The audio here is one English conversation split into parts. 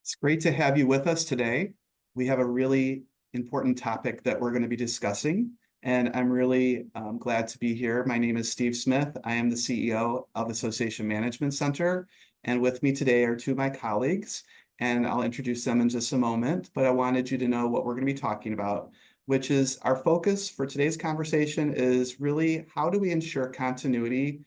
It's great to have you with us today. We have a really important topic that we're going to be discussing, and I'm really glad to be here. My name is Steve Smith. I am the CEO of Association Management Center, and with me today are two of my colleagues, and I'll introduce them in just a moment, but I wanted you to know what we're going to be talking about, which is our focus for today's conversation is really how do we ensure continuity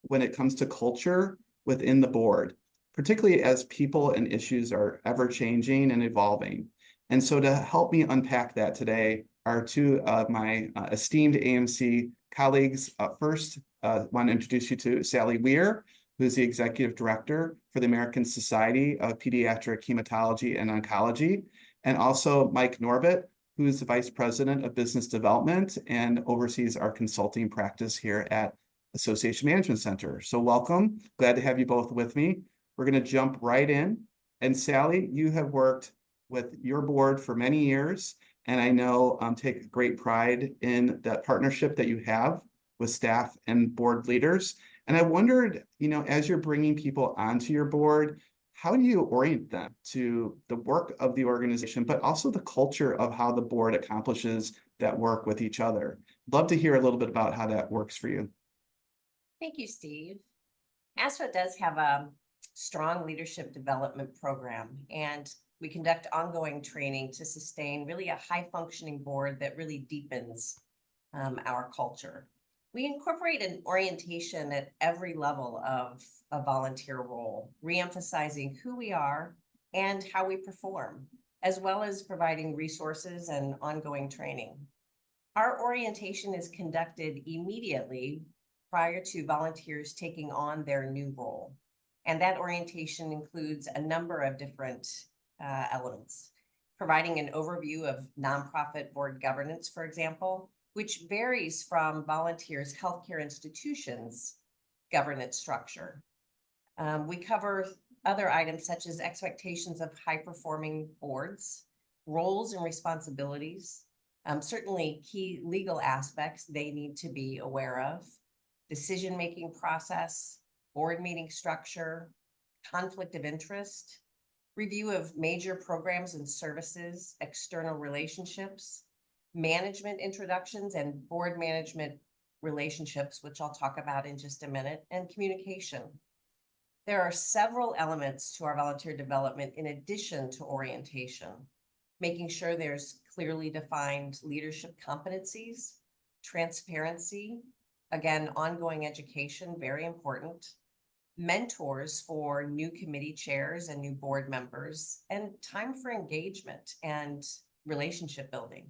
when it comes to culture within the board, particularly as people and issues are ever changing and evolving. And so to help me unpack that today are two of my esteemed AMC colleagues. First, I want to introduce you to Sally Weir, who's the Executive Director for the American Society of Pediatric Hematology and Oncology, and also Mike Norbit, who is the Vice President of Business Development and oversees our consulting practice here at Association Management Center. So welcome. Glad to have you both with me. We're going to jump right in. And Sally, you have worked with your board for many years, and I know take great pride in that partnership that you have with staff and board leaders. And I wondered, as you're bringing people onto your board, how do you orient them to the work of the organization, but also the culture of how the board accomplishes that work with each other? Love to hear a little bit about how that works for you. Thank you, Steve. ASPA does have a strong leadership development program, and we conduct ongoing training to sustain really a high-functioning board that really deepens our culture. We incorporate an orientation at every level of a volunteer role, reemphasizing who we are and how we perform, as well as providing resources and ongoing training. Our orientation is conducted immediately prior to volunteers taking on their new role. And that orientation includes a number of different elements, providing an overview of nonprofit board governance, for example, which varies from volunteers' healthcare institutions' governance structure. We cover other items such as expectations of high-performing boards, roles and responsibilities, certainly key legal aspects they need to be aware of, decision-making process, board meeting structure, conflict of interest, review of major programs and services, external relationships, management introductions and board management relationships, which I'll talk about in just a minute, and communication. There are several elements to our volunteer development in addition to orientation, making sure there's clearly defined leadership competencies, transparency, again, ongoing education, very important, mentors for new committee chairs and new board members, and time for engagement and relationship building.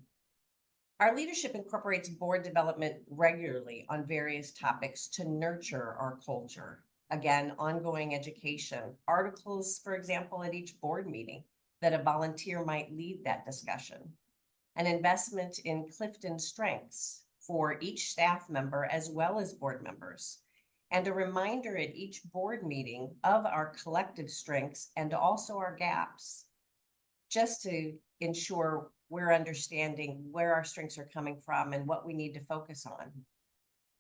Our leadership incorporates board development regularly on various topics to nurture our culture. Again, ongoing education, articles, for example, at each board meeting that a volunteer might lead that discussion, an investment in Clifton strengths for each staff member as well as board members, and a reminder at each board meeting of our collective strengths and also our gaps, just to ensure we're understanding where our strengths are coming from and what we need to focus on.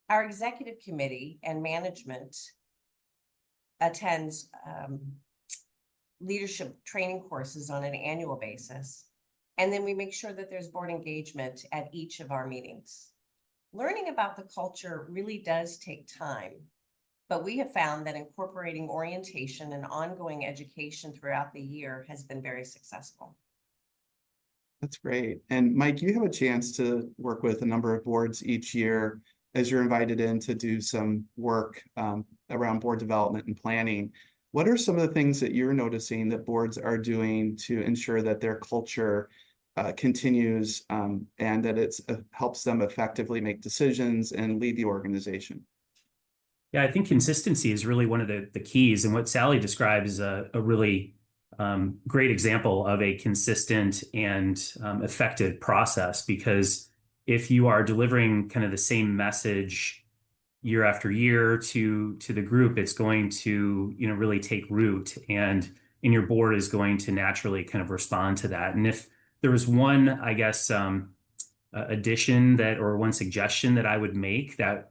Our executive committee and management attends leadership training courses on an annual basis, and then we make sure that there's board engagement at each of our meetings. Learning about the culture really does take time, but we have found that incorporating orientation and ongoing education throughout the year has been very successful. That's great. And Mike, you have a chance to work with a number of boards each year as you're invited in to do some work around board development and planning. What are some of the things that you're noticing that boards are doing to ensure that their culture continues and that it helps them effectively make decisions and lead the organization? Yeah, I think consistency is really one of the keys. And what Sally described is a really great example of a consistent and effective process, because if you are delivering kind of the same message year after year to the group, it's going to really take root, and your board is going to naturally kind of respond to that. And if there was one, I guess, addition or one suggestion that I would make that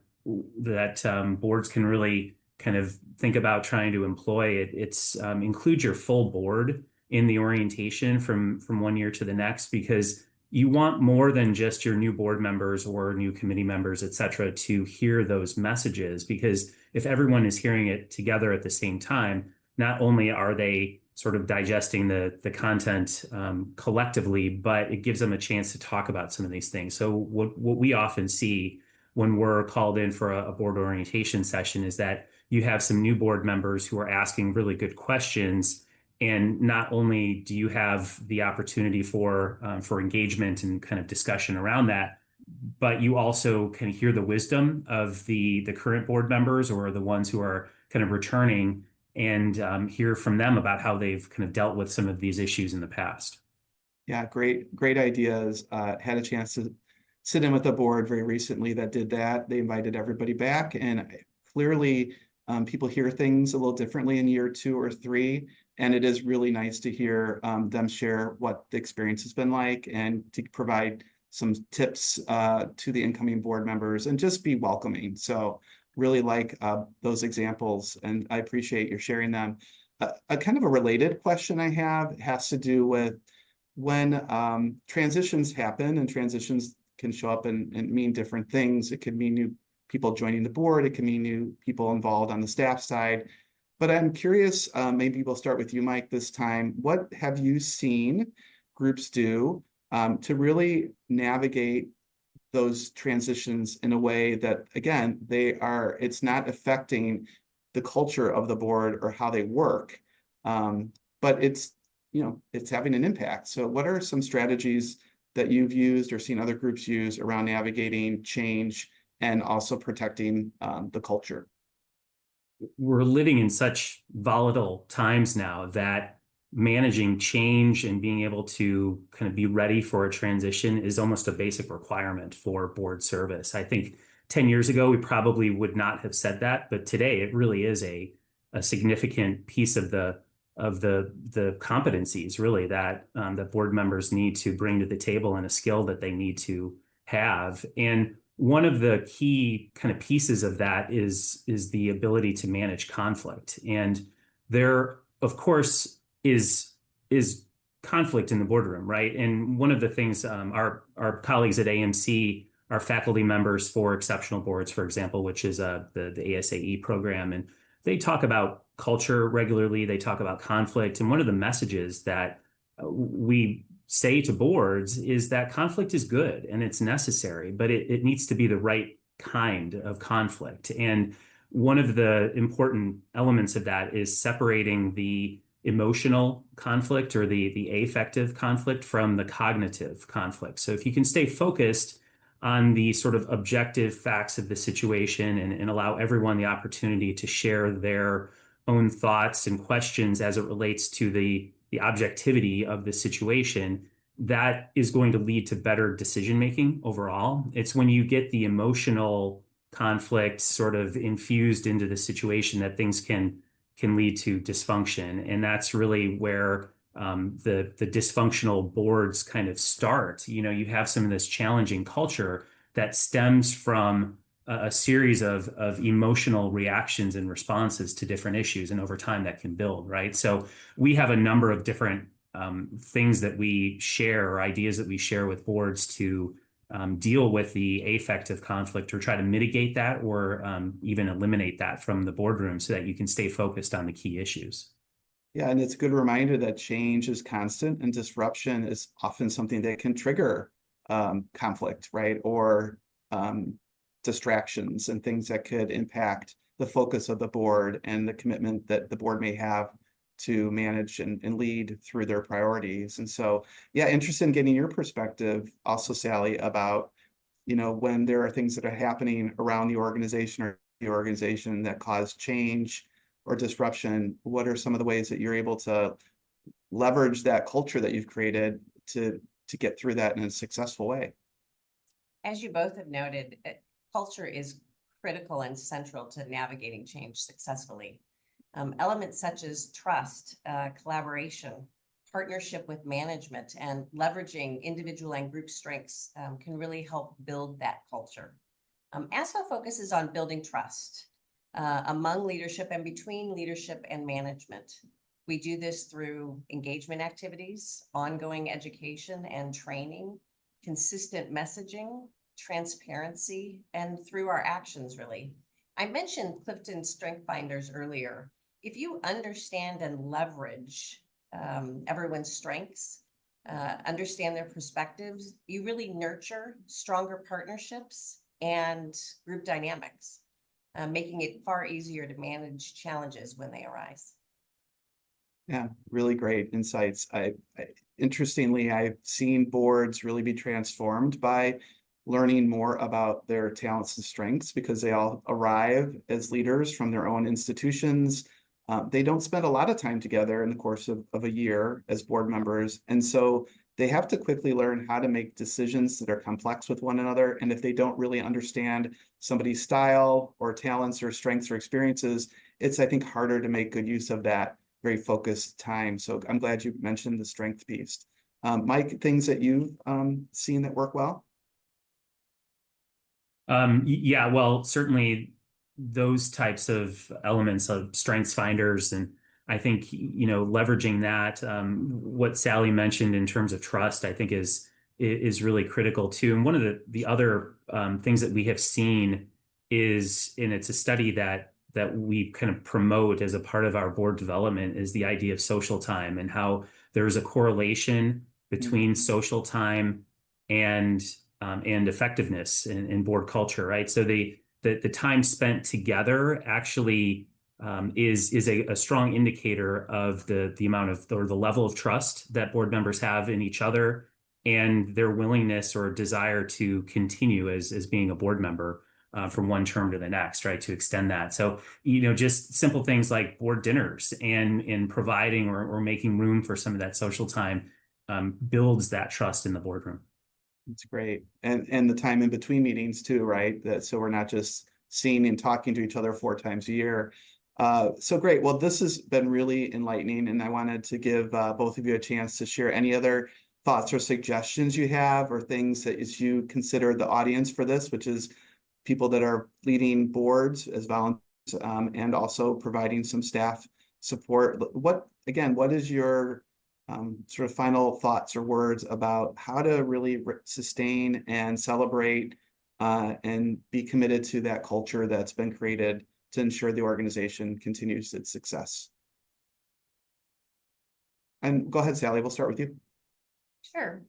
boards can really kind of think about trying to employ, it's include your full board in the orientation from one year to the next, because you want more than just your new board members or new committee members, et cetera, to hear those messages. Because if everyone is hearing it together at the same time, not only are they sort of digesting the content collectively, but it gives them a chance to talk about some of these things. So what we often see when we're called in for a board orientation session is that you have some new board members who are asking really good questions. And not only do you have the opportunity for engagement and kind of discussion around that, but you also can hear the wisdom of the current board members or the ones who are kind of returning, and hear from them about how they've kind of dealt with some of these issues in the past. Yeah, great ideas. Had a chance to sit in with a board very recently that did that. They invited everybody back, and clearly people hear things a little differently in year 2 or 3. And it is really nice to hear them share what the experience has been like, and to provide some tips to the incoming board members and just be welcoming. So really like those examples, and I appreciate your sharing them. A kind of a related question I have has to do with when transitions happen, and transitions can show up and mean different things. It could mean new people joining the board. It can mean new people involved on the staff side. But I'm curious, maybe we'll start with you, Mike, this time. What have you seen groups do to really navigate those transitions in a way that, again, it's not affecting the culture of the board or how they work, but it's having an impact. So what are some strategies that you've used or seen other groups use around navigating change and also protecting the culture? We're living in such volatile times now that managing change and being able to kind of be ready for a transition is almost a basic requirement for board service. I think 10 years ago, we probably would not have said that, but today it really is a significant piece of the competencies really that that board members need to bring to the table, and a skill that they need to have. And one of the key kind of pieces of that is the ability to manage conflict. And there, of course, is conflict in the boardroom, right? And one of the things our colleagues at AMC are faculty members for Exceptional Boards, for example, which is the ASAE program, and they talk about culture regularly. They talk about conflict, and one of the messages that we say to boards is that conflict is good and it's necessary, but it needs to be the right kind of conflict. And one of the important elements of that is separating the emotional conflict or the affective conflict from the cognitive conflict. So if you can stay focused on the sort of objective facts of the situation, and allow everyone the opportunity to share their own thoughts and questions as it relates to the objectivity of the situation, that is going to lead to better decision making overall. It's when you get the emotional conflict sort of infused into the situation that things can lead to dysfunction. And that's really where the dysfunctional boards kind of start. You have some of this challenging culture that stems from a series of emotional reactions and responses to different issues, and over time that can build, right? So we have a number of different things that we share, or ideas that we share with boards to deal with the affective conflict, or try to mitigate that, or even eliminate that from the boardroom, so that you can stay focused on the key issues. Yeah, and it's a good reminder that change is constant, and disruption is often something that can trigger conflict, right? Or distractions and things that could impact the focus of the board and the commitment that the board may have to manage and lead through their priorities. And so, yeah, interested in getting your perspective also, Sally, about, when there are things that are happening around the organization that cause change or disruption, what are some of the ways that you're able to leverage that culture that you've created to get through that in a successful way? As you both have noted, culture is critical and central to navigating change successfully. Elements such as trust, collaboration, partnership with management, and leveraging individual and group strengths can really help build that culture. ASFA focuses on building trust among leadership and between leadership and management. We do this through engagement activities, ongoing education and training, consistent messaging, transparency, and through our actions, really. I mentioned Clifton Strength Finders earlier. If you understand and leverage everyone's strengths, understand their perspectives, you really nurture stronger partnerships and group dynamics, making it far easier to manage challenges when they arise. Yeah, really great insights. Interestingly, I've seen boards really be transformed by learning more about their talents and strengths because they all arrive as leaders from their own institutions. They don't spend a lot of time together in the course of a year as board members. And so they have to quickly learn how to make decisions that are complex with one another. And if they don't really understand somebody's style or talents or strengths or experiences, it's, I think, harder to make good use of that very focused time. So I'm glad you mentioned the strength piece. Mike, things that you've seen that work well? Yeah, well, certainly those types of elements of strengths finders, and I think, leveraging that, what Sally mentioned in terms of trust, I think is really critical too. And one of the other things that we have seen is, and it's a study that we kind of promote as a part of our board development, is the idea of social time and how there's a correlation between social time and effectiveness in board culture, right? So the time spent together actually is a strong indicator of the amount of, or the level of trust that board members have in each other and their willingness or desire to continue as being a board member from one term to the next, right? To extend that. So, just simple things like board dinners and providing or making room for some of that social time builds that trust in the boardroom. It's great. And the time in between meetings too, right? So we're not just seeing and talking to each other 4 times a year. So great. Well, this has been really enlightening, and I wanted to give both of you a chance to share any other thoughts or suggestions you have, or things that as you consider the audience for this, which is people that are leading boards as volunteers, and also providing some staff support. What is your sort of final thoughts or words about how to really sustain and celebrate and be committed to that culture that's been created to ensure the organization continues its success? And go ahead, Sally, we'll start with you. Sure.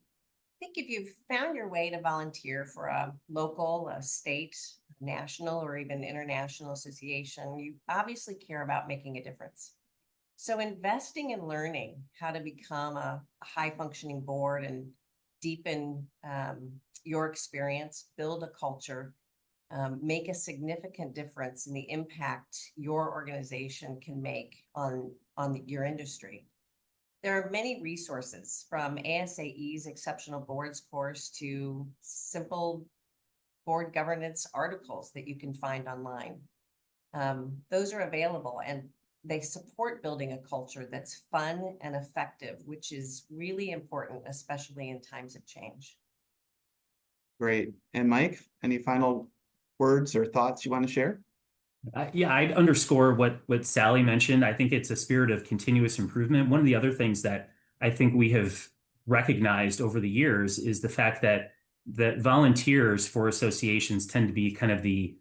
I think if you've found your way to volunteer for a local, a state, national, or even international association, you obviously care about making a difference. So investing in learning how to become a high functioning board and deepen your experience, build a culture, make a significant difference in the impact your organization can make on your industry. There are many resources, from ASAE's Exceptional Boards course to simple board governance articles that you can find online. Those are available, and they support building a culture that's fun and effective, which is really important, especially in times of change. Great. And Mike, any final words or thoughts you want to share? Yeah, I'd underscore what Sally mentioned. I think it's a spirit of continuous improvement. One of the other things that I think we have recognized over the years is the fact that volunteers for associations tend to be kind of the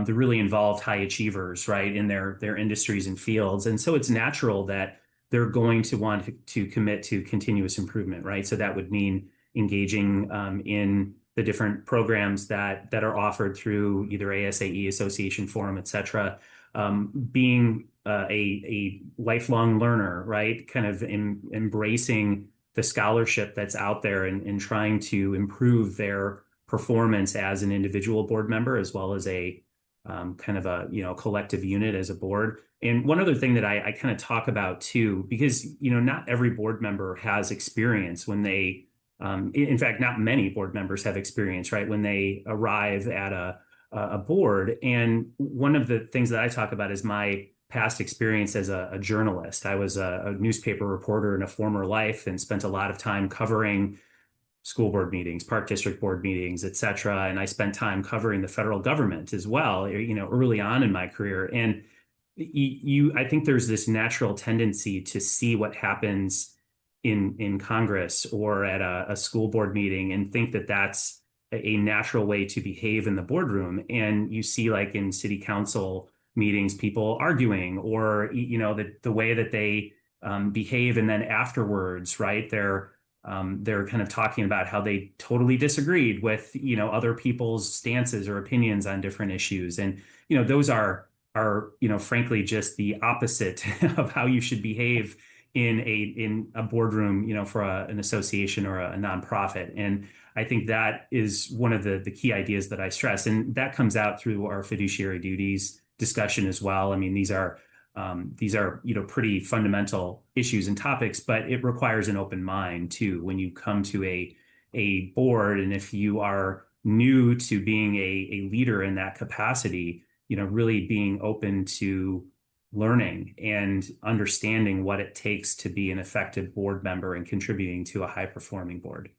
really involved high achievers, right, in their industries and fields. And so it's natural that they're going to want to commit to continuous improvement, right? So that would mean engaging in the different programs that are offered through either ASAE, Association Forum, et cetera, being a lifelong learner, right? Kind of embracing the scholarship that's out there and trying to improve their performance as an individual board member, as well as a kind of a collective unit as a board. And one other thing that I kind of talk about too, because not every board member has experience when they in fact, not many board members have experience, right, when they arrive at a board. And one of the things that I talk about is my past experience as a journalist. I was a newspaper reporter in a former life and spent a lot of time covering school board meetings, park district board meetings, et cetera. And I spent time covering the federal government as well, early on in my career. And I think there's this natural tendency to see what happens in Congress or at a school board meeting and think that that's a natural way to behave in the boardroom. And you see, like in city council meetings, people arguing, or the way that they behave, and then afterwards, right? They're kind of talking about how they totally disagreed with other people's stances or opinions on different issues, and those are frankly just the opposite of how you should behave in a boardroom, for an association or a nonprofit. And I think that is one of the key ideas that I stress, and that comes out through our fiduciary duties discussion as well. I mean, these are pretty fundamental issues and topics, but it requires an open mind too when you come to a board, and if you are new to being a leader in that capacity, really being open to learning and understanding what it takes to be an effective board member and contributing to a high performing board.